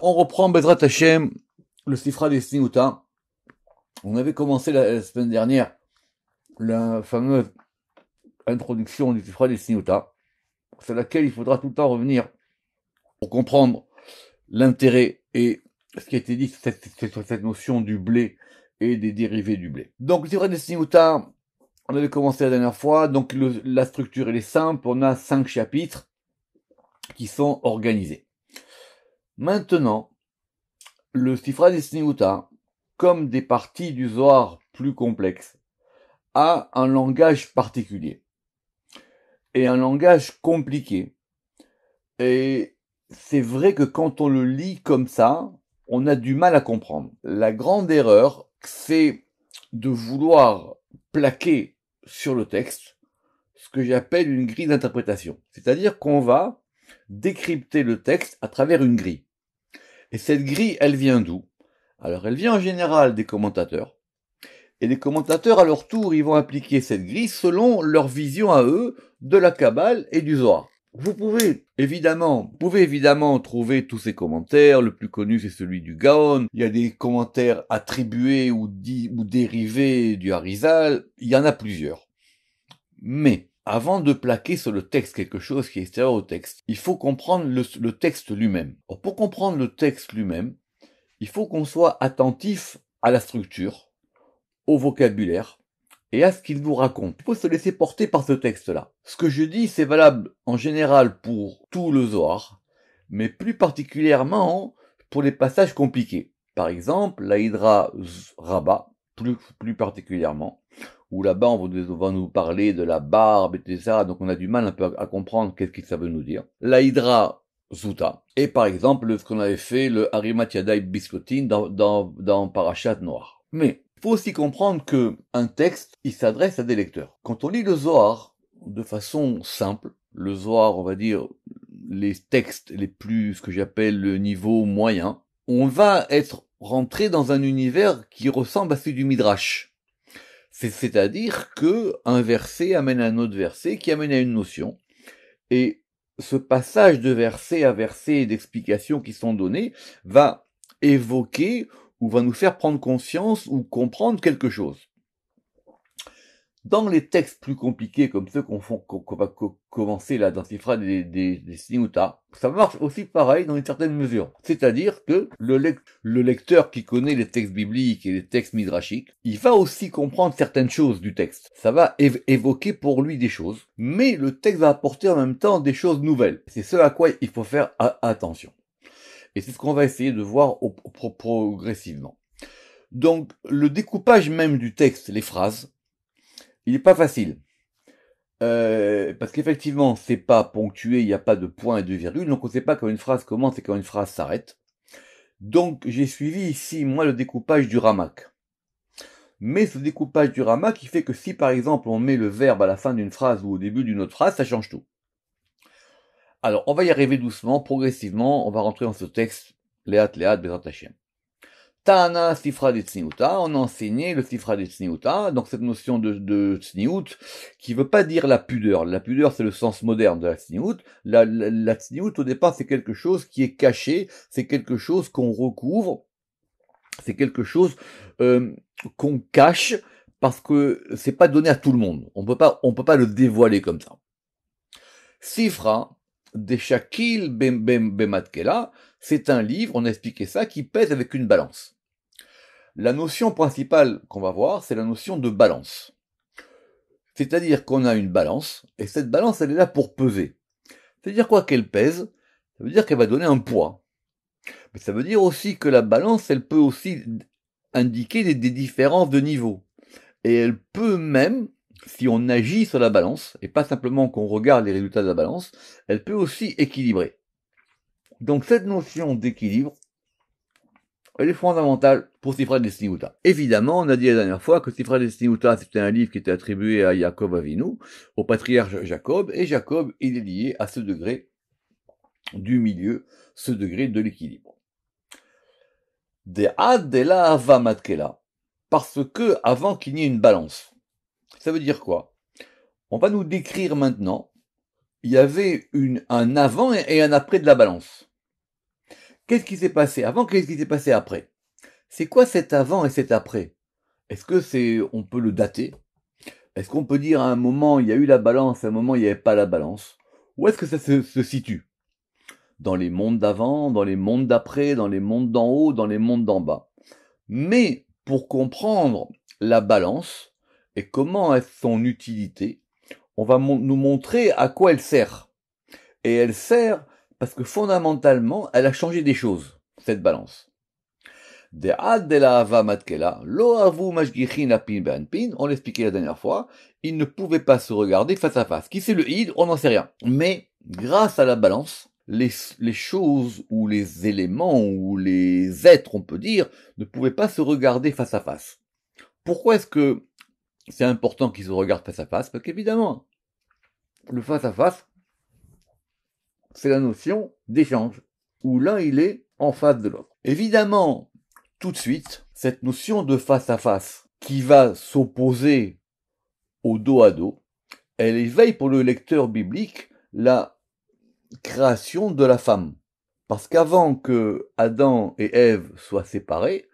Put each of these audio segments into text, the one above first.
On reprend Bezrat Hashem, le Sifra des Sniuta. On avait commencé la semaine dernière la fameuse introduction du Sifra des Sniuta, sur laquelle il faudra tout le temps revenir pour comprendre l'intérêt et ce qui a été dit sur cette notion du blé et des dérivés du blé. Donc le Sifra des Sniuta, on avait commencé la dernière fois, donc la structure elle est simple, on a 5 chapitres qui sont organisés. Maintenant, le Sifra des Sniuta, comme des parties du Zohar plus complexes, a un langage particulier et un langage compliqué. Et c'est vrai que quand on le lit comme ça, on a du mal à comprendre. La grande erreur, c'est de vouloir plaquer sur le texte ce que j'appelle une grille d'interprétation. C'est-à-dire qu'on va décrypter le texte à travers une grille. Et cette grille, elle vient d'où? Alors, elle vient en général des commentateurs. Et les commentateurs, à leur tour, ils vont appliquer cette grille selon leur vision à eux de la Kabbale et du Zohar. Vous pouvez évidemment trouver tous ces commentaires. Le plus connu, c'est celui du Gaon. Il y a des commentaires attribués ou dérivés du Harizal. Il y en a plusieurs. Mais, avant de plaquer sur le texte quelque chose qui est extérieur au texte, il faut comprendre le texte lui-même. Pour comprendre le texte lui-même, il faut qu'on soit attentif à la structure, au vocabulaire et à ce qu'il nous raconte. Il faut se laisser porter par ce texte-là. Ce que je dis, c'est valable en général pour tout le Zohar, mais plus particulièrement pour les passages compliqués. Par exemple, la Hydra Rabbah, plus particulièrement, où là-bas on va nous parler de la barbe, etc. Donc on a du mal un peu à comprendre qu'est-ce que ça veut nous dire. La Hydra Zuta, et par exemple ce qu'on avait fait, le Harimat Yadai Biscotin dans Parashat Noir. Mais il faut aussi comprendre que un texte, il s'adresse à des lecteurs. Quand on lit le Zohar de façon simple, le Zohar, on va dire, les textes les plus, ce que j'appelle le niveau moyen, on va être rentré dans un univers qui ressemble à celui du Midrash. C'est-à-dire que un verset amène à un autre verset qui amène à une notion. Et ce passage de verset à verset et d'explications qui sont données va évoquer ou va nous faire prendre conscience ou comprendre quelque chose. Dans les textes plus compliqués comme ceux qu'on va commencer là dans Sifra des Sniuta, ça marche aussi pareil dans une certaine mesure. C'est-à-dire que le lecteur qui connaît les textes bibliques et les textes midrashiques, il va aussi comprendre certaines choses du texte. Ça va évoquer pour lui des choses, mais le texte va apporter en même temps des choses nouvelles. C'est ce à quoi il faut faire attention. Et c'est ce qu'on va essayer de voir progressivement. Donc, le découpage même du texte, les phrases, il n'est pas facile. Parce qu'effectivement, c'est pas ponctué, il n'y a pas de point et de virgule, donc on ne sait pas quand une phrase commence et quand une phrase s'arrête. Donc, j'ai suivi ici, moi, le découpage du Ramak. Mais ce découpage du Ramak, il fait que si, par exemple, on met le verbe à la fin d'une phrase ou au début d'une autre phrase, ça change tout. Alors, on va y arriver doucement, progressivement, on va rentrer dans ce texte, Léat, Bezrat Hashem. Tana Sifra de Tzniuta, on a enseigné le Sifra de Tzniuta, donc cette notion de Tzniut, qui veut pas dire la pudeur. La pudeur, c'est le sens moderne de la Tzniut. La Tzniut, au départ, c'est quelque chose qui est caché, c'est quelque chose qu'on recouvre, c'est quelque chose qu'on cache, parce que c'est pas donné à tout le monde. On peut pas le dévoiler comme ça. Sifra de Shakil Bematkela, c'est un livre, on a expliqué ça, qui pèse avec une balance. La notion principale qu'on va voir, c'est la notion de balance. C'est-à-dire qu'on a une balance, et cette balance, elle est là pour peser. C'est-à-dire quoi qu'elle pèse? Ça veut dire qu'elle va donner un poids. Mais ça veut dire aussi que la balance, elle peut aussi indiquer des différences de niveau. Et elle peut même, si on agit sur la balance, et pas simplement qu'on regarde les résultats de la balance, elle peut aussi équilibrer. Donc cette notion d'équilibre, elle est fondamentale pour Sifra des Sniuta. Évidemment, on a dit la dernière fois que Sifra des Sniuta, c'était un livre qui était attribué à Yaakov Avinu, au patriarche Jacob, et Jacob, il est lié à ce degré du milieu, ce degré de l'équilibre. De'ad de la hava matkela, parce que avant qu'il n'y ait une balance. Ça veut dire quoi? On va nous décrire maintenant, il y avait un avant et un après de la balance. Qu'est-ce qui s'est passé avant? Qu'est-ce qui s'est passé après? C'est quoi cet avant et cet après? Est-ce que on peut le dater? Est-ce qu'on peut dire à un moment il y a eu la balance, à un moment il n'y avait pas la balance? Où est-ce que ça se situe? Dans les mondes d'avant, dans les mondes d'après, dans les mondes d'en haut, dans les mondes d'en bas. Mais pour comprendre la balance et comment est son utilité, on va nous montrer à quoi elle sert. Et elle sert parce que fondamentalement, elle a changé des choses, cette balance. On l'expliquait la dernière fois, ils ne pouvaient pas se regarder face à face. Qui c'est le id? On n'en sait rien. Mais grâce à la balance, les choses ou les éléments ou les êtres, on peut dire, ne pouvaient pas se regarder face à face. Pourquoi est-ce que c'est important qu'ils se regardent face à face? Parce qu'évidemment, le face à face, c'est la notion d'échange, où l'un il est en face de l'autre. Évidemment, tout de suite, cette notion de face à face, qui va s'opposer au dos à dos, elle éveille pour le lecteur biblique la création de la femme. Parce qu'avant que Adam et Ève soient séparés,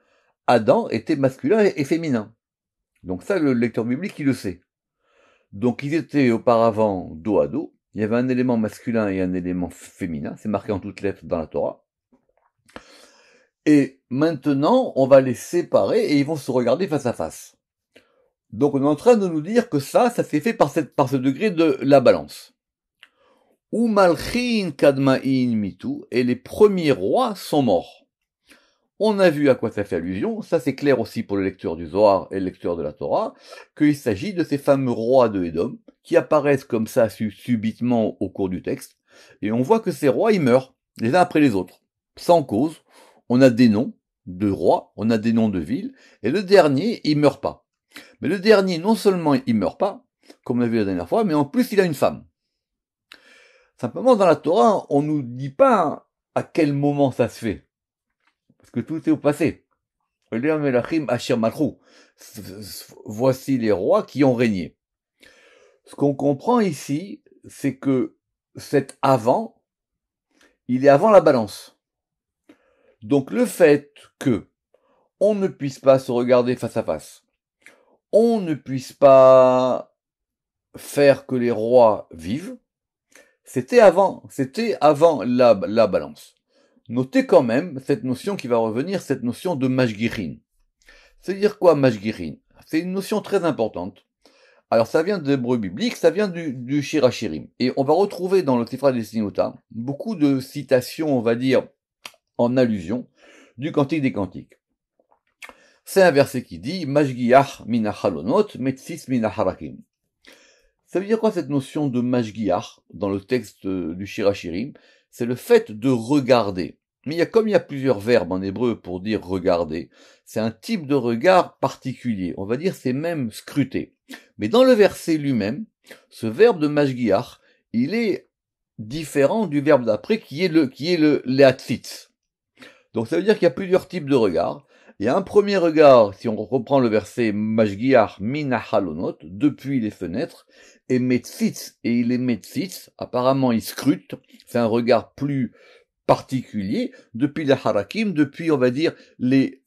Adam était masculin et féminin. Donc ça, le lecteur biblique, il le sait. Donc ils étaient auparavant dos à dos. Il y avait un élément masculin et un élément féminin. C'est marqué en toutes lettres dans la Torah. Et maintenant, on va les séparer et ils vont se regarder face à face. Donc on est en train de nous dire que ça s'est fait par ce degré de la balance. Ou Malchin Kadmain Mitu, et les premiers rois sont morts. On a vu à quoi ça fait allusion, ça c'est clair aussi pour le lecteur du Zohar et le lecteur de la Torah, qu'il s'agit de ces fameux rois de Édom, qui apparaissent comme ça subitement au cours du texte, et on voit que ces rois, ils meurent, les uns après les autres, sans cause. On a des noms de rois, on a des noms de villes, et le dernier, il meurt pas. Mais le dernier, non seulement il meurt pas, comme on a vu la dernière fois, mais en plus il a une femme. Simplement, dans la Torah, on nous dit pas à quel moment ça se fait. Parce que tout est au passé. Voici les rois qui ont régné. Ce qu'on comprend ici, c'est que cet avant, il est avant la balance. Donc le fait que on ne puisse pas se regarder face à face, on ne puisse pas faire que les rois vivent, c'était avant la balance. Notez quand même cette notion qui va revenir, cette notion de mashgirin. C'est-à-dire quoi mashgirin? C'est une notion très importante. Alors ça vient de l'hébreu biblique, ça vient du Shirachirim. Et on va retrouver dans le Sifra des Sinuta beaucoup de citations, on va dire, en allusion, du Cantique des Cantiques. C'est un verset qui dit Mashgiach min hachalonot, metzis min harakim. Ça veut dire quoi cette notion de Mashgiach dans le texte du Shirachirim? C'est le fait de regarder. Mais il y a plusieurs verbes en hébreu pour dire regarder, c'est un type de regard particulier. On va dire c'est même scruter. Mais dans le verset lui-même, ce verbe de Mashgiach, il est différent du verbe d'après qui est le leatzitz. Donc ça veut dire qu'il y a plusieurs types de regards. Il y a un premier regard, si on reprend le verset Mashgiach min hachalonot, depuis les fenêtres, et metzitz, et il est metzitz, apparemment il scrute, c'est un regard plus particulier, depuis les harakim, depuis, on va dire, des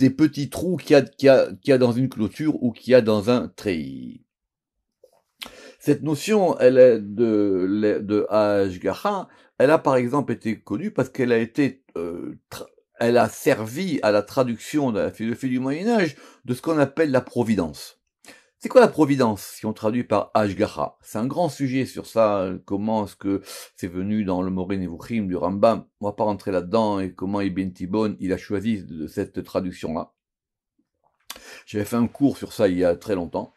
petits trous qu'il y a dans une clôture ou qu'il y a dans un treillis. Cette notion, elle est de Hashgacha, elle a par exemple été connue parce qu'elle a été, elle a servi à la traduction de la philosophie du Moyen-Âge de ce qu'on appelle la providence. C'est quoi la providence, si on traduit par Hashgacha? C'est un grand sujet sur ça, comment est-ce que c'est venu dans le Moreh Nevuchim du Rambam. On va pas rentrer là-dedans et comment Ibn Tibon, il a choisi de cette traduction-là. J'avais fait un cours sur ça il y a très longtemps.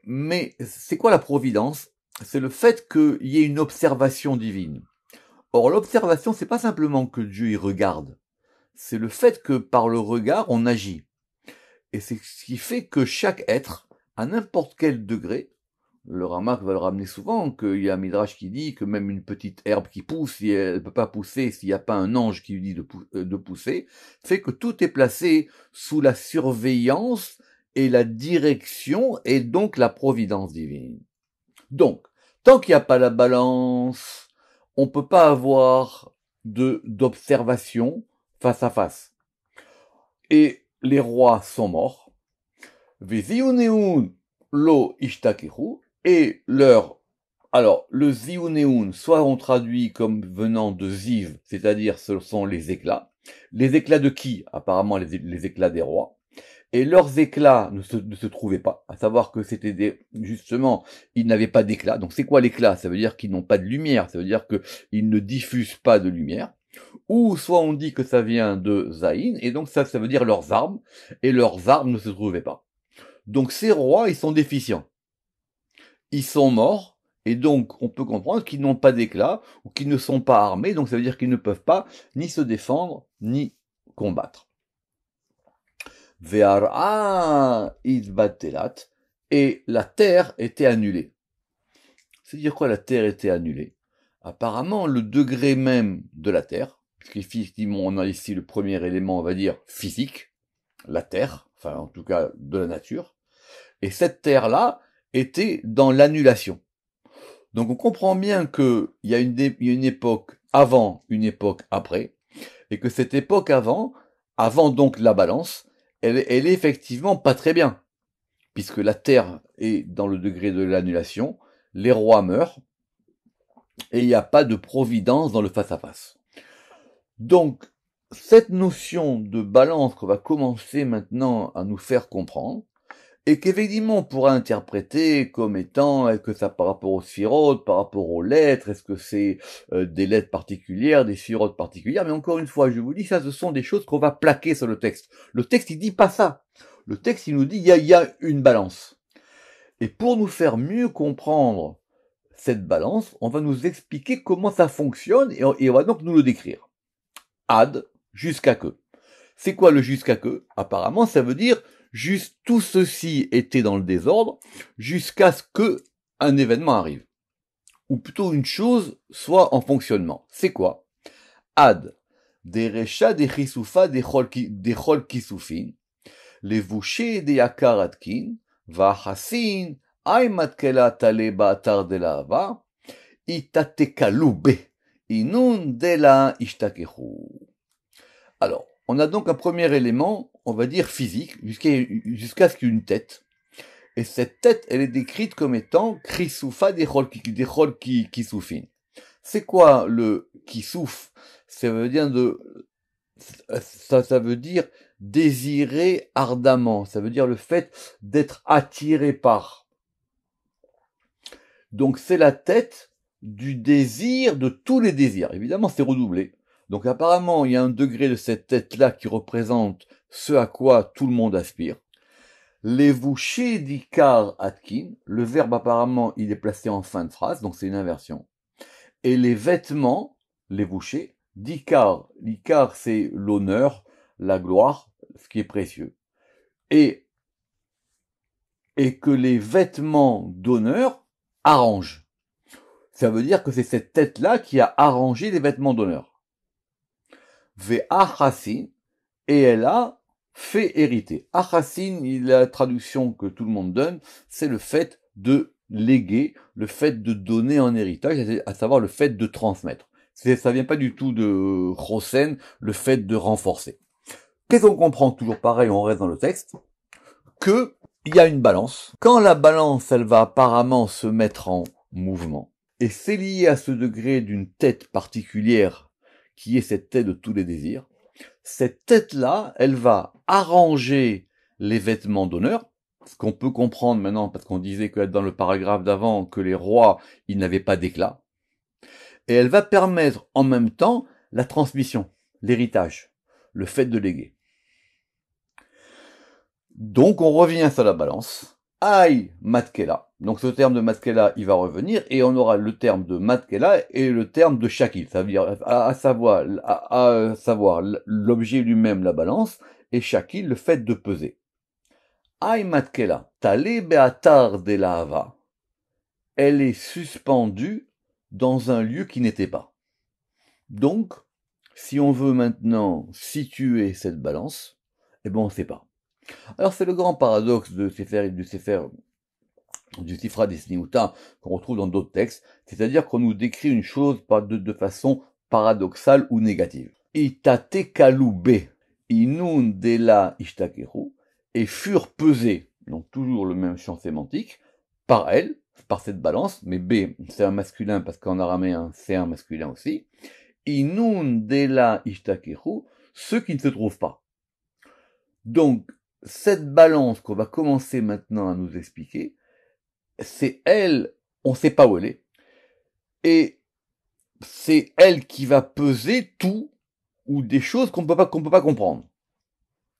Mais c'est quoi la providence? C'est le fait qu'il y ait une observation divine. Or, l'observation, c'est pas simplement que Dieu y regarde. C'est le fait que par le regard, on agit. Et c'est ce qui fait que chaque être, à n'importe quel degré, le Ramak va le ramener souvent, qu'il y a un midrash qui dit que même une petite herbe qui pousse, si elle ne peut pas pousser, s'il n'y a pas un ange qui lui dit de pousser, fait que tout est placé sous la surveillance et la direction et donc la providence divine. Donc, tant qu'il n'y a pas la balance, on peut pas avoir d'observation face à face. Et les rois sont morts. Veziuneun lo ishtakehu, et alors, le ziuneun, soit on traduit comme venant de ziv, c'est-à-dire ce sont les éclats. Les éclats de qui? Apparemment les éclats des rois. Et leurs éclats ne se trouvaient pas, à savoir que justement, ils n'avaient pas d'éclat. Donc c'est quoi l'éclat? Ça veut dire qu'ils n'ont pas de lumière, ça veut dire qu'ils ne diffusent pas de lumière. Ou soit on dit que ça vient de Zaïn, et donc ça veut dire leurs armes, et leurs armes ne se trouvaient pas. Donc ces rois, ils sont déficients. Ils sont morts, et donc on peut comprendre qu'ils n'ont pas d'éclat, ou qu'ils ne sont pas armés, donc ça veut dire qu'ils ne peuvent pas ni se défendre, ni combattre. Ve'ara izbatelat, et la terre était annulée. C'est-à-dire quoi, la terre était annulée? Apparemment, le degré même de la terre, puisqu'effectivement on a ici le premier élément, on va dire, physique, la terre, enfin en tout cas de la nature, et cette terre-là était dans l'annulation. Donc on comprend bien qu'il y a une époque avant, une époque après, et que cette époque avant donc la balance, elle est effectivement pas très bien, puisque la terre est dans le degré de l'annulation, les rois meurent, et il n'y a pas de providence dans le face-à-face. Donc, cette notion de balance qu'on va commencer maintenant à nous faire comprendre, et qu'effectivement on pourra interpréter comme étant, est-ce que ça par rapport aux sphirotes, par rapport aux lettres, est-ce que c'est des lettres particulières, des sphirotes particulières, mais encore une fois, je vous dis, ça ce sont des choses qu'on va plaquer sur le texte. Le texte il dit pas ça. Le texte il nous dit, il y a une balance. Et pour nous faire mieux comprendre cette balance, on va nous expliquer comment ça fonctionne, et on va donc nous le décrire. Ad, jusqu'à que. C'est quoi le jusqu'à que? Apparemment, ça veut dire juste tout ceci était dans le désordre jusqu'à ce que un événement arrive. Ou plutôt une chose soit en fonctionnement. C'est quoi? Ad, des recha, des chisoufa, des chol kisufin, les vouchés des yakar atkin, va hasin, ay matkela tale ba'atar de la hava, itatekalube, inun de la ishtakehu. Alors, on a donc un premier élément, on va dire physique, jusqu'à ce qu'il y ait une tête. Et cette tête, elle est décrite comme étant Krisoufa des chol kisufin. C'est quoi le kisouf? Ça veut dire ça veut dire désirer ardemment. Ça veut dire le fait d'être attiré par. Donc c'est la tête du désir, de tous les désirs. Évidemment, c'est redoublé. Donc apparemment, il y a un degré de cette tête-là qui représente ce à quoi tout le monde aspire. Les vouchés d'Ikar Atkin, le verbe apparemment, il est placé en fin de phrase, donc c'est une inversion. Et les vêtements, les vouchés, d'Ikar, l'Ikar c'est l'honneur, la gloire, ce qui est précieux. Et que les vêtements d'honneur arrangent. Ça veut dire que c'est cette tête-là qui a arrangé les vêtements d'honneur. Ve'achassin, et elle a fait hériter. Achassin, la traduction que tout le monde donne, c'est le fait de léguer, le fait de donner en héritage, à savoir le fait de transmettre. Ça vient pas du tout de chosen, le fait de renforcer. Qu'est-ce qu'on comprend? Toujours pareil, on reste dans le texte, que il y a une balance. Quand la balance, elle va apparemment se mettre en mouvement, et c'est lié à ce degré d'une tête particulière qui est cette tête de tous les désirs, cette tête-là, elle va arranger les vêtements d'honneur, ce qu'on peut comprendre maintenant, parce qu'on disait que dans le paragraphe d'avant, que les rois, ils n'avaient pas d'éclat, et elle va permettre en même temps la transmission, l'héritage, le fait de léguer. Donc on revient sur la balance. Aïe, matkela. Donc ce terme de matkela, il va revenir, et on aura le terme de matkela et le terme de shakil. Ça veut dire, à savoir l'objet lui-même, la balance, et shakil, le fait de peser. Aïe, matkela. Tale beatar de la hava. Elle est suspendue dans un lieu qui n'était pas. Donc, si on veut maintenant situer cette balance, eh ben on ne sait pas. Alors c'est le grand paradoxe de Sefer du Sifra des Sniuta qu'on retrouve dans d'autres textes, c'est-à-dire qu'on nous décrit une chose de façon paradoxale ou négative. Itate kalube, inun dela ishtakeru, et furent pesés, donc toujours le même champ sémantique, par elle, par cette balance, mais B, c'est un masculin parce qu'en araméen, c'est un masculin aussi, inun dela ishtakeru, ceux qui ne se trouvent pas. Donc, cette balance qu'on va commencer maintenant à nous expliquer, c'est elle, on ne sait pas où elle est, et c'est elle qui va peser tout ou des choses qu'on peut pas comprendre.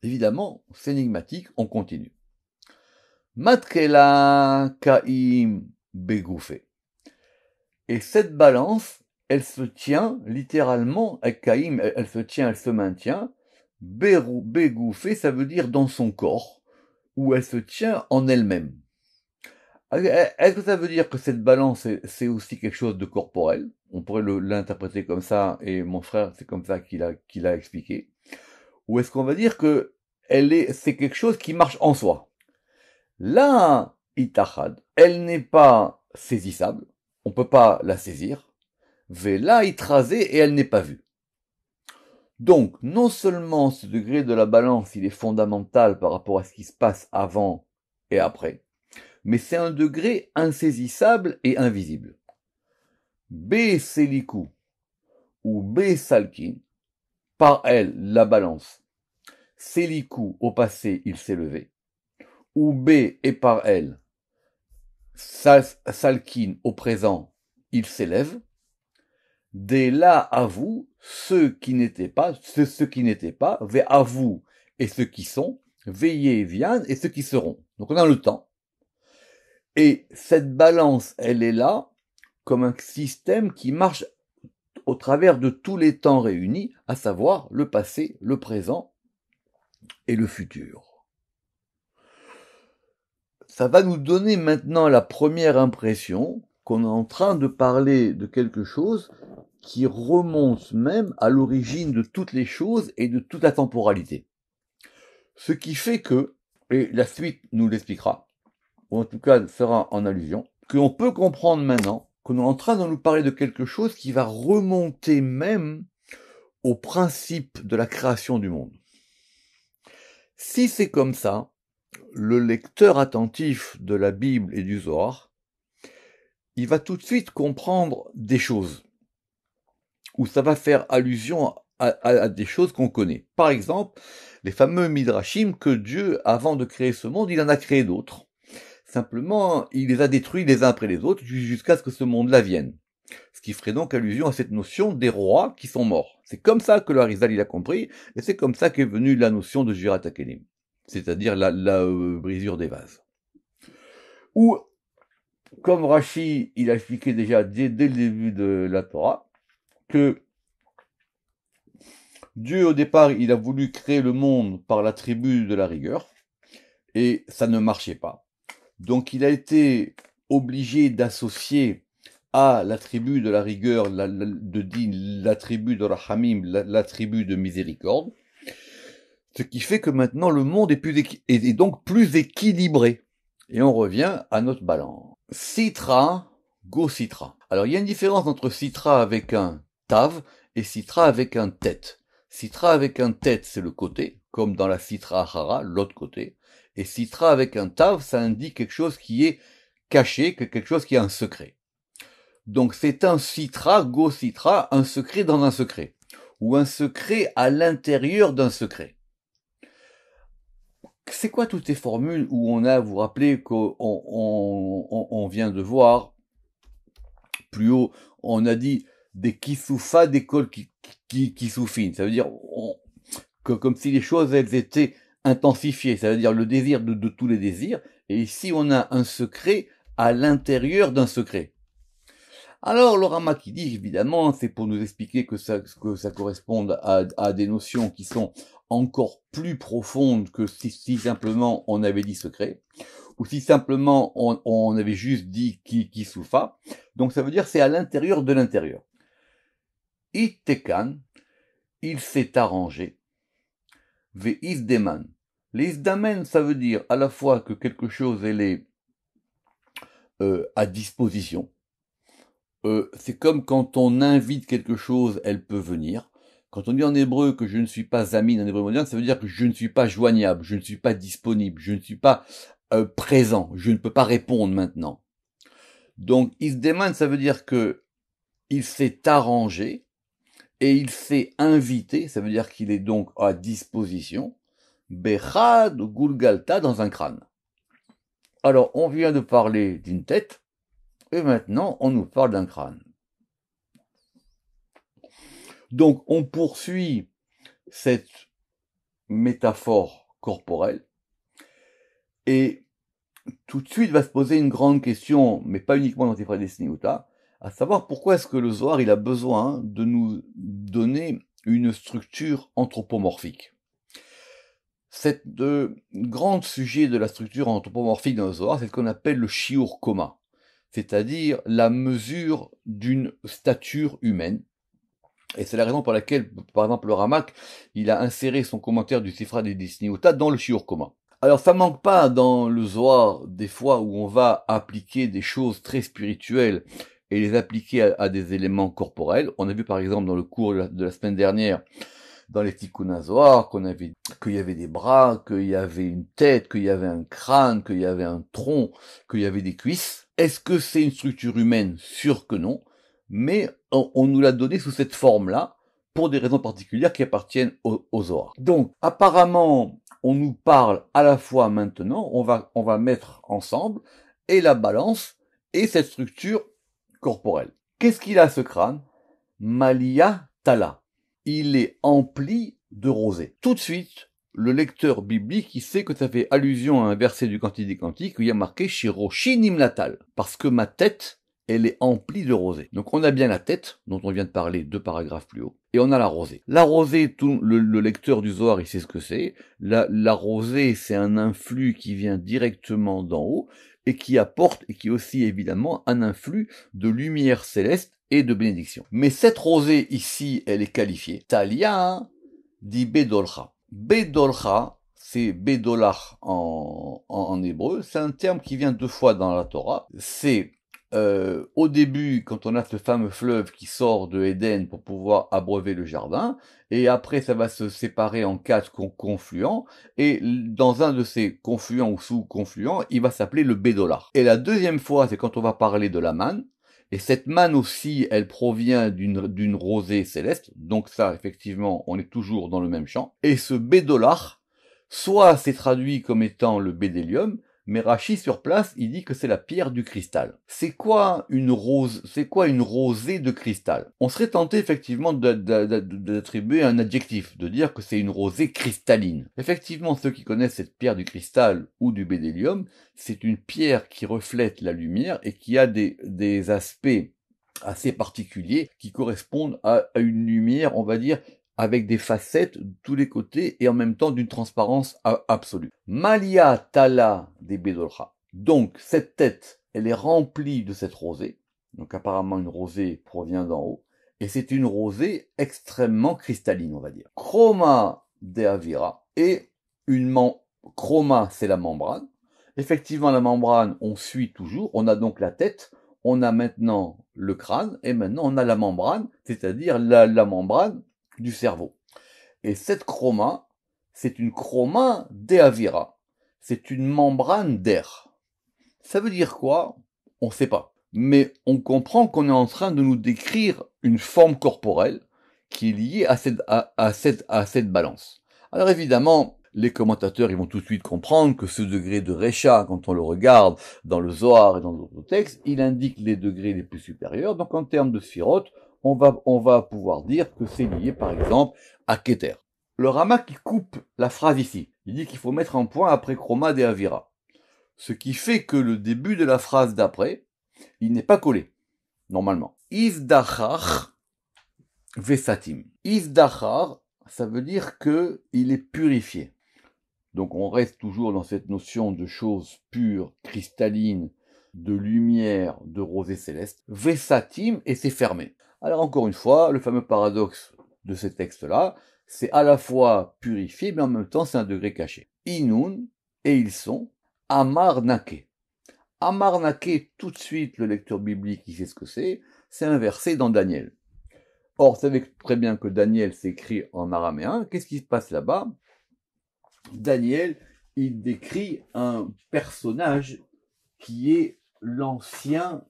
Évidemment, c'est énigmatique, on continue. Matkela kaim begoufé. Et cette balance, elle se tient littéralement, kaim, elle se tient, elle se maintient. Begoufé, ça veut dire dans son corps, où elle se tient en elle-même. Est-ce que ça veut dire que cette balance, c'est aussi quelque chose de corporel? On pourrait l'interpréter comme ça, et mon frère, c'est comme ça qu'il a expliqué. Ou est-ce qu'on va dire que c'est quelque chose qui marche en soi? La itachad, elle n'est pas saisissable, on peut pas la saisir. Vela itrasé, et elle n'est pas vue. Donc, non seulement ce degré de la balance, il est fondamental par rapport à ce qui se passe avant et après, mais c'est un degré insaisissable et invisible. B seliku ou B salkin, par elle, la balance. Seliku, au passé, il s'est levé. Ou B et par elle, salkin, au présent, il s'élève. Dès là à vous, ceux qui n'étaient pas, ve à vous et ceux qui sont, veillez viennent et ceux qui seront. Donc on a le temps. Et cette balance, elle est là comme un système qui marche au travers de tous les temps réunis, à savoir le passé, le présent et le futur. Ça va nous donner maintenant la première impression qu'on est en train de parler de quelque chose qui remonte même à l'origine de toutes les choses et de toute la temporalité. Ce qui fait que, et la suite nous l'expliquera, ou en tout cas sera en allusion, qu'on peut comprendre maintenant qu'on est en train de nous parler de quelque chose qui va remonter même au principe de la création du monde. Si c'est comme ça, le lecteur attentif de la Bible et du Zohar, il va tout de suite comprendre des choses, où ça va faire allusion à des choses qu'on connaît. Par exemple, les fameux Midrashim que Dieu, avant de créer ce monde, il en a créé d'autres. Simplement, il les a détruits les uns après les autres jusqu'à ce que ce monde-là vienne. Ce qui ferait donc allusion à cette notion des rois qui sont morts. C'est comme ça que le Harizal il a compris, et c'est comme ça qu'est venue la notion de Jirat HaKelim, c'est-à-dire la brisure des vases. Ou, comme Rashi, il a expliqué déjà dès le début de la Torah, que Dieu, au départ, il a voulu créer le monde par l'attribut de la rigueur, et ça ne marchait pas. Donc il a été obligé d'associer à l'attribut de la rigueur, l'attribut de Rahamim, l'attribut de miséricorde, ce qui fait que maintenant le monde est donc plus équilibré. Et on revient à notre balance. Sitra, go Sitra. Alors il y a une différence entre Sitra avec un Tav et Sitra avec un tête. Sitra avec un tête, c'est le côté, comme dans la Sitra Achara, l'autre côté. Et Sitra avec un Tav, ça indique quelque chose qui est caché, quelque chose qui a un secret. Donc c'est un Sitra, go Sitra, un secret dans un secret. Ou un secret à l'intérieur d'un secret. C'est quoi toutes ces formules où on a, vous vous rappelez qu'on vient de voir plus haut, on a dit des kisoufa, des kol kisoufines. Ça veut dire comme si les choses elles étaient intensifiées. Ça veut dire le désir de tous les désirs. Et ici on a un secret à l'intérieur d'un secret. Alors le Rama qui dit évidemment c'est pour nous expliquer que ça corresponde à des notions qui sont encore plus profondes que si simplement on avait dit secret, ou si simplement on avait juste dit qui soufa. Donc ça veut dire c'est à l'intérieur de l'intérieur. Ittekan, il s'est arrangé. Ve isdeman. Les isdamen, ça veut dire à la fois que quelque chose elle est à disposition. C'est comme quand on invite quelque chose, elle peut venir. Quand on dit en hébreu que je ne suis pas ami en hébreu moderne, ça veut dire que je ne suis pas joignable, je ne suis pas disponible, je ne suis pas présent, je ne peux pas répondre maintenant. Donc, isdeman, ça veut dire que il s'est arrangé et il s'est invité, ça veut dire qu'il est donc à disposition, bechad gulgalta, dans un crâne. Alors, on vient de parler d'une tête, et maintenant, on nous parle d'un crâne. Donc, on poursuit cette métaphore corporelle, et tout de suite va se poser une grande question, mais pas uniquement dans Tifra Desniuta, à savoir pourquoi est-ce que le Zohar il a besoin de nous donner une structure anthropomorphique. Cette grand sujet de la structure anthropomorphique dans le Zohar, c'est ce qu'on appelle le shiur koma, c'est-à-dire la mesure d'une stature humaine. Et c'est la raison pour laquelle, par exemple, le Ramak, il a inséré son commentaire du Sifra des Desniuta dans le shiur koma. Alors ça manque pas dans le Zohar des fois où on va appliquer des choses très spirituelles et les appliquer à des éléments corporels. On a vu par exemple dans le cours de la semaine dernière, dans les Tikkun Zohar, qu'il y avait des bras, qu'il y avait une tête, qu'il y avait un crâne, qu'il y avait un tronc, qu'il y avait des cuisses. Est-ce que c'est une structure humaine? Sûr que non. Mais on nous l'a donné sous cette forme-là, pour des raisons particulières qui appartiennent au Zohar. Donc, apparemment, on nous parle à la fois maintenant, on va mettre ensemble, et la balance, et cette structure corporelle. Qu'est-ce qu'il a ce crâne? Malia Tala. Il est empli de rosée. Tout de suite, le lecteur biblique, il sait que ça fait allusion à un verset du Cantique des Cantiques où il y a marqué Shiroshi Nimlatal, parce que ma tête, elle est emplie de rosée. Donc on a bien la tête, dont on vient de parler 2 paragraphes plus haut, et on a la rosée. La rosée, le lecteur du Zohar, il sait ce que c'est. La rosée, c'est un influx qui vient directement d'en haut, et qui apporte, et qui est aussi évidemment un influx de lumière céleste et de bénédiction. Mais cette rosée ici, elle est qualifiée. Talia dit Bedolcha. Bedolcha, c'est Bedolach en hébreu, c'est un terme qui vient 2 fois dans la Torah. C'est au début, quand on a ce fameux fleuve qui sort de Éden pour pouvoir abreuver le jardin, et après ça va se séparer en 4 confluents, et dans un de ces confluents ou sous-confluents, il va s'appeler le Bédolar. Et la deuxième fois, c'est quand on va parler de la manne, et cette manne aussi, elle provient d'une rosée céleste, donc ça, effectivement, on est toujours dans le même champ. Et ce Bédolar, soit c'est traduit comme étant le bédélium, mais Rachi sur place, il dit que c'est la pierre du cristal. C'est quoi une rosée de cristal? On serait tenté effectivement d'attribuer un adjectif, de dire que c'est une rosée cristalline. Effectivement, ceux qui connaissent cette pierre du cristal ou du bédélium, c'est une pierre qui reflète la lumière et qui a des aspects assez particuliers qui correspondent à une lumière, on va dire, avec des facettes de tous les côtés et en même temps d'une transparence absolue. Malia Tala des Bedolcha. Donc, cette tête, elle est remplie de cette rosée. Donc, apparemment, une rosée provient d'en haut. Et c'est une rosée extrêmement cristalline, on va dire. Chroma de Avira. Et chroma, c'est la membrane. Effectivement, la membrane, on suit toujours. On a donc la tête. On a maintenant le crâne. Et maintenant, on a la membrane, c'est-à-dire la membrane du cerveau. Et cette chroma, c'est une chroma d'Eavira. C'est une membrane d'air. Ça veut dire quoi? On ne sait pas. Mais on comprend qu'on est en train de nous décrire une forme corporelle qui est liée à cette balance. Alors évidemment, les commentateurs ils vont tout de suite comprendre que ce degré de Recha, quand on le regarde dans le Zohar et dans d'autres textes, il indique les degrés les plus supérieurs. Donc en termes de Sphirot, on va pouvoir dire que c'est lié par exemple à Keter. Le Ramak qui coupe la phrase ici, il dit qu'il faut mettre un point après Chroma de Avira. Ce qui fait que le début de la phrase d'après, il n'est pas collé, normalement. Isdachar Vesatim. Isdachar, ça veut dire que il est purifié. Donc on reste toujours dans cette notion de choses pures, cristallines, de lumière, de rosée céleste. Vesatim, et c'est fermé. Alors encore une fois, le fameux paradoxe de ces textes-là, c'est à la fois purifié, mais en même temps c'est un degré caché. Inun, et ils sont, Amar Nake. Amarnake, tout de suite, le lecteur biblique, il sait ce que c'est un verset dans Daniel. Or, vous savez très bien que Daniel s'écrit en araméen. Qu'est-ce qui se passe là-bas? Daniel, il décrit un personnage qui est l'ancien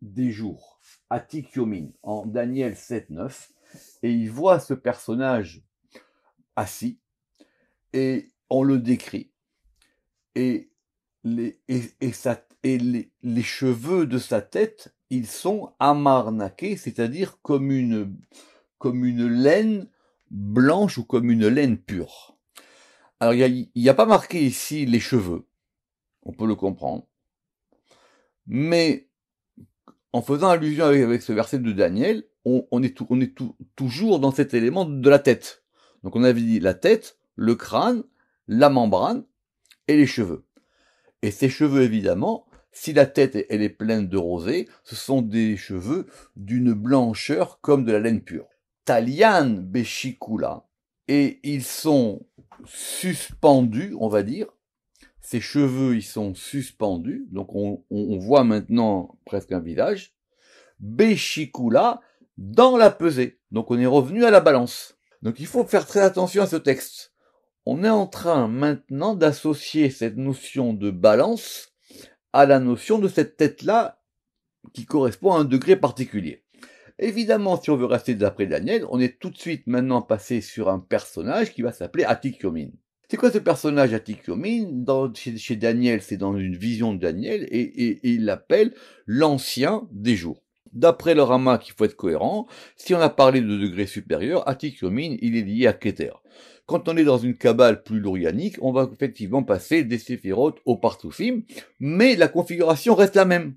des jours, Atik Yomin, en Daniel 7-9, et il voit ce personnage assis, et on le décrit, et les cheveux de sa tête, ils sont amarnaqués, c'est-à-dire comme une laine blanche ou comme une laine pure. Alors, il n'y a pas marqué ici les cheveux, on peut le comprendre, mais en faisant allusion avec ce verset de Daniel, on est toujours dans cet élément de la tête. Donc on avait dit la tête, le crâne, la membrane et les cheveux. Et ces cheveux, évidemment, si la tête elle est pleine de rosée, ce sont des cheveux d'une blancheur comme de la laine pure. Talian Beshikula, et ils sont suspendus, on va dire. Ces cheveux, ils sont suspendus, donc on voit maintenant presque un visage. Beshikula, dans la pesée. Donc on est revenu à la balance. Donc il faut faire très attention à ce texte. On est en train maintenant d'associer cette notion de balance à la notion de cette tête-là qui correspond à un degré particulier. Évidemment, si on veut rester d'après Daniel, on est tout de suite maintenant passé sur un personnage qui va s'appeler Atik Yomin. C'est quoi ce personnage Atik Yomin? Chez Daniel, c'est dans une vision de Daniel, et il l'appelle l'ancien des jours. D'après le Rama, qu'il faut être cohérent, si on a parlé de degré supérieur, Atik Yomin, il est lié à Keter. Quand on est dans une cabale plus lourianique, on va effectivement passer des séphirotes au Partoufim, mais la configuration reste la même.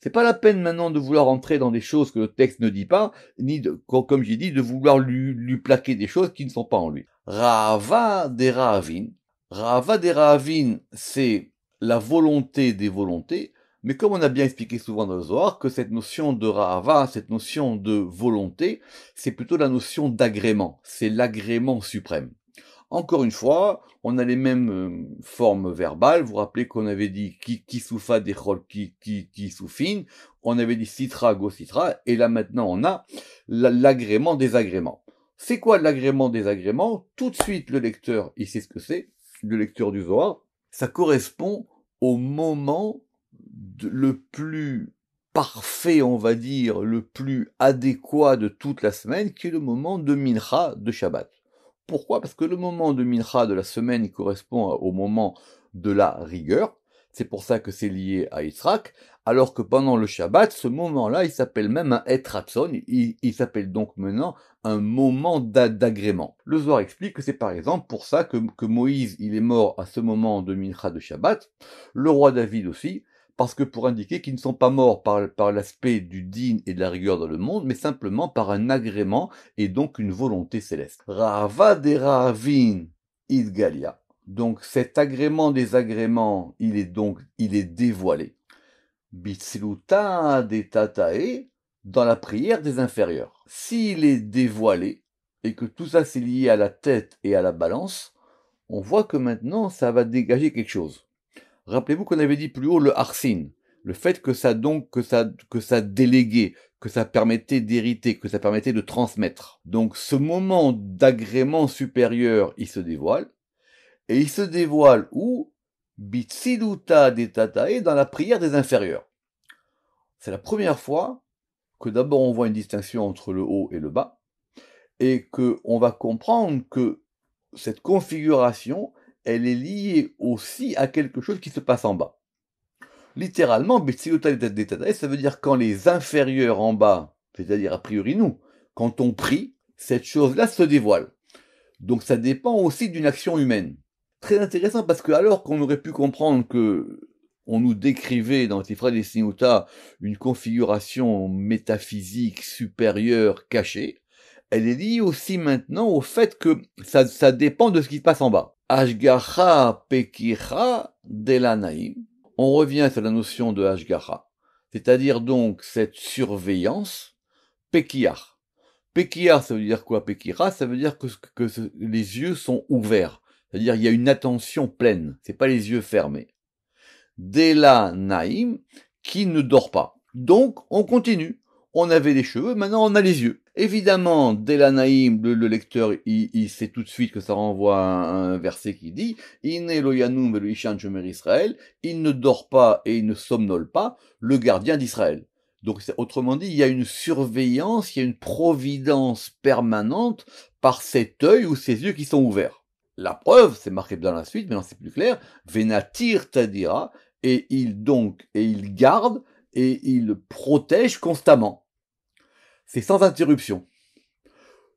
C'est pas la peine maintenant de vouloir entrer dans des choses que le texte ne dit pas, ni de, comme j'ai dit, de vouloir lui plaquer des choses qui ne sont pas en lui. Rahava des Rahavin. Rahava des Rahavin, c'est la volonté des volontés, mais comme on a bien expliqué souvent dans le Zohar, que cette notion de Rahava, cette notion de volonté, c'est plutôt la notion d'agrément. C'est l'agrément suprême. Encore une fois, on a les mêmes formes verbales. Vous vous rappelez qu'on avait dit ki soufa dechol ki soufine, on avait dit citra go citra, et là maintenant on a l'agrément des agréments. C'est quoi l'agrément des agréments? Tout de suite le lecteur, il sait ce que c'est, le lecteur du Zohar. Ça correspond au moment le plus parfait, on va dire, le plus adéquat de toute la semaine, qui est le moment de Mincha de Shabbat. Pourquoi? Parce que le moment de Mincha de la semaine, il correspond au moment de la rigueur. C'est pour ça que c'est lié à Yitzhak. Alors que pendant le Shabbat, ce moment-là, il s'appelle même un Et Ratson. Il s'appelle donc maintenant un moment d'agrément. Le Zohar explique que c'est par exemple pour ça que Moïse, il est mort à ce moment de Mincha de Shabbat. Le roi David aussi. Parce que pour indiquer qu'ils ne sont pas morts par l'aspect du din et de la rigueur dans le monde, mais simplement par un agrément et donc une volonté céleste. Rahava de Rahavin Idgalia. Donc cet agrément des agréments, il est dévoilé. Bitsluta de Tatae, dans la prière des inférieurs. S'il est dévoilé, et que tout ça c'est lié à la tête et à la balance, on voit que maintenant ça va dégager quelque chose. Rappelez-vous qu'on avait dit plus haut le harsin, le fait que ça déléguait, que ça permettait d'hériter, que ça permettait de transmettre. Donc ce moment d'agrément supérieur, il se dévoile, et il se dévoile où? Bitsiluta de Tatae, dans la prière des inférieurs. C'est la première fois que d'abord on voit une distinction entre le haut et le bas, et que on va comprendre que cette configuration, elle est liée aussi à quelque chose qui se passe en bas. Littéralement, Betsiluta de Tatae, ça veut dire quand les inférieurs en bas, c'est-à-dire a priori nous, quand on prie, cette chose-là se dévoile. Donc ça dépend aussi d'une action humaine. Très intéressant parce que alors qu'on aurait pu comprendre que on nous décrivait dans Tifra des Sinuta une configuration métaphysique supérieure cachée, elle est liée aussi maintenant au fait que ça dépend de ce qui se passe en bas. Ashgacha pekicha delanaim. On revient sur la notion de Ashgacha, c'est-à-dire donc cette surveillance, pekiach. Pekiach, ça veut dire quoi? Pekira, ça veut dire que les yeux sont ouverts. C'est-à-dire il y a une attention pleine, c'est pas les yeux fermés. Dela Naïm, qui ne dort pas. Donc, on continue. On avait les cheveux, maintenant on a les yeux. Évidemment, Dela Naïm, le lecteur, il sait tout de suite que ça renvoie à un verset qui dit Ine lo yanum velo ishan shomer Israël, il ne dort pas et il ne somnole pas, le gardien d'Israël. Donc, autrement dit, il y a une surveillance, il y a une providence permanente par cet œil ou ces yeux qui sont ouverts. La preuve, c'est marqué dans la suite, maintenant c'est plus clair, Venatir Tadira, et il garde et il protège constamment. C'est sans interruption.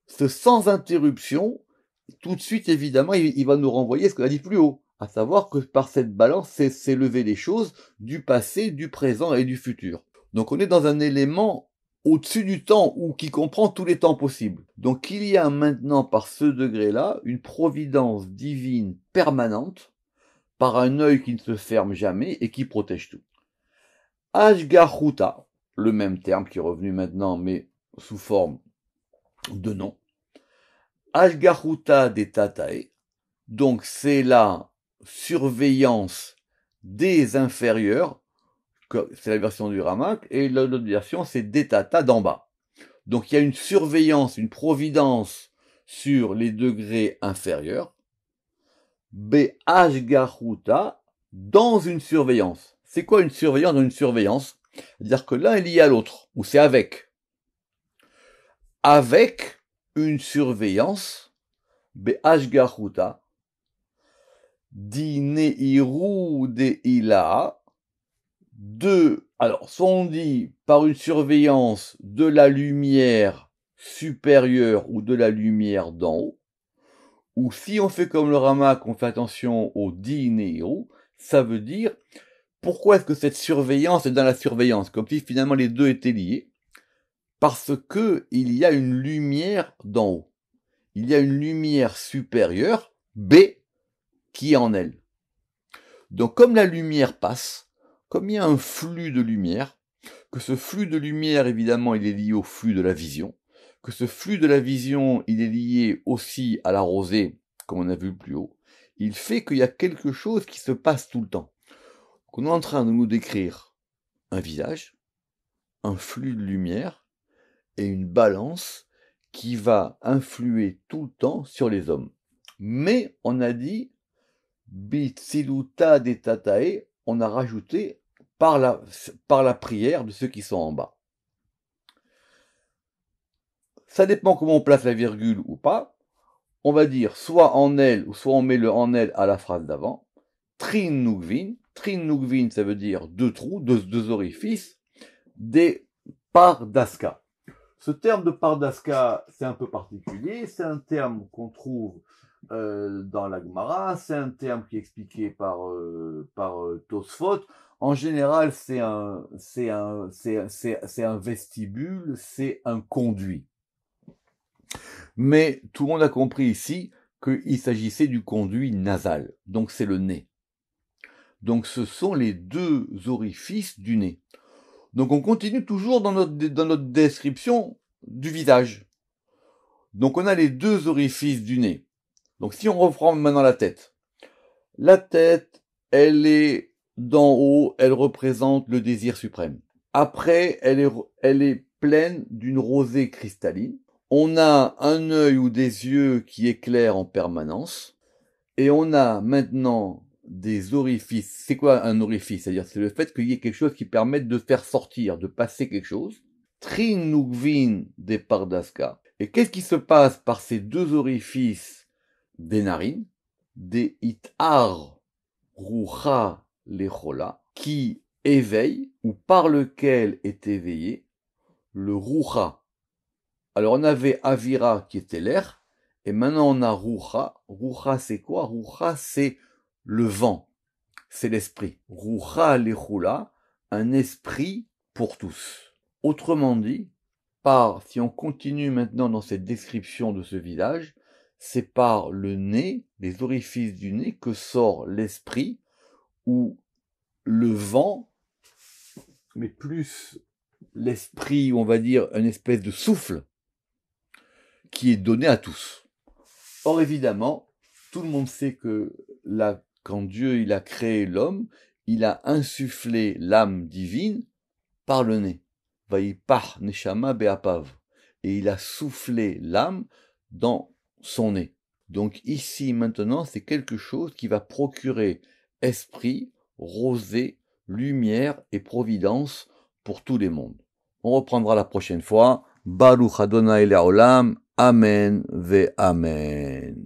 Ce sans interruption, tout de suite, évidemment, il va nous renvoyer ce qu'on a dit plus haut, à savoir que par cette balance, c'est s'élever les choses du passé, du présent et du futur. Donc on est dans un élément au-dessus du temps ou qui comprend tous les temps possibles. Donc il y a maintenant par ce degré-là une providence divine permanente par un œil qui ne se ferme jamais et qui protège tout. Ashgachuta, le même terme qui est revenu maintenant mais sous forme de nom. Ashgachuta des Tatae, donc c'est la surveillance des inférieurs, c'est la version du Ramak, et l'autre version c'est des Tata d'en bas. Donc il y a une surveillance, une providence sur les degrés inférieurs. Ashgachuta, dans une surveillance. C'est quoi une surveillance dans une surveillance? C'est-à-dire que l'un est lié à l'autre, ou c'est avec. Avec une surveillance, Ashgachuta, Dineiru de Ilaha, alors, soit on dit par une surveillance de la lumière supérieure ou de la lumière d'en haut, ou si on fait comme le Ramak, on fait attention au Dineiru, ça veut dire pourquoi est-ce que cette surveillance est dans la surveillance, comme si finalement les deux étaient liés? Parce que il y a une lumière d'en haut. Il y a une lumière supérieure, B, qui est en elle. Donc comme la lumière passe, comme il y a un flux de lumière, que ce flux de lumière, évidemment, il est lié au flux de la vision, que ce flux de la vision, il est lié aussi à la rosée, comme on a vu plus haut, il fait qu'il y a quelque chose qui se passe tout le temps. On est en train de nous décrire un visage, un flux de lumière et une balance qui va influer tout le temps sur les hommes. Mais on a dit Bitsiluta de Tatae, on a rajouté par la prière de ceux qui sont en bas. Ça dépend comment on place la virgule ou pas. On va dire soit en elle, ou soit on met le en elle à la phrase d'avant. Trin Nugvin. Trin Nugvin, ça veut dire deux trous, deux orifices, des pardaska. Ce terme de pardaska, c'est un peu particulier. C'est un terme qu'on trouve dans la Gemara. C'est un terme qui est expliqué par Tosfot. En général, c'est un vestibule, c'est un conduit. Mais tout le monde a compris ici qu'il s'agissait du conduit nasal. Donc c'est le nez. Donc ce sont les deux orifices du nez. Donc on continue toujours dans notre description du visage. Donc on a les deux orifices du nez. Donc si on reprend maintenant la tête, elle est d'en haut, elle représente le désir suprême. Après, elle est pleine d'une rosée cristalline. On a un œil ou des yeux qui éclairent en permanence. Et on a maintenant des orifices. C'est quoi un orifice? C'est-à-dire, c'est le fait qu'il y ait quelque chose qui permette de faire sortir, de passer quelque chose. Trinugvin des pardaska. Et qu'est-ce qui se passe par ces deux orifices des narines? Des itar rucha lechola, qui éveille, ou par lequel est éveillé, le rucha. Alors on avait avira qui était l'air, et maintenant on a rucha. Rucha c'est quoi? Rucha c'est le vent, c'est l'esprit. Rucha lechula, un esprit pour tous. Autrement dit, si on continue maintenant dans cette description de ce visage, c'est par le nez, les orifices du nez, que sort l'esprit, ou le vent, mais plus l'esprit, on va dire, une espèce de souffle, qui est donné à tous. Or, évidemment, tout le monde sait que quand Dieu il a créé l'homme, il a insufflé l'âme divine par le nez. Vaïpar neshama be'apav. Et il a soufflé l'âme dans son nez. Donc ici, maintenant, c'est quelque chose qui va procurer esprit, rosée, lumière et providence pour tous les mondes. On reprendra la prochaine fois. Baruch Adonai Le'olam. Amen ve Amen.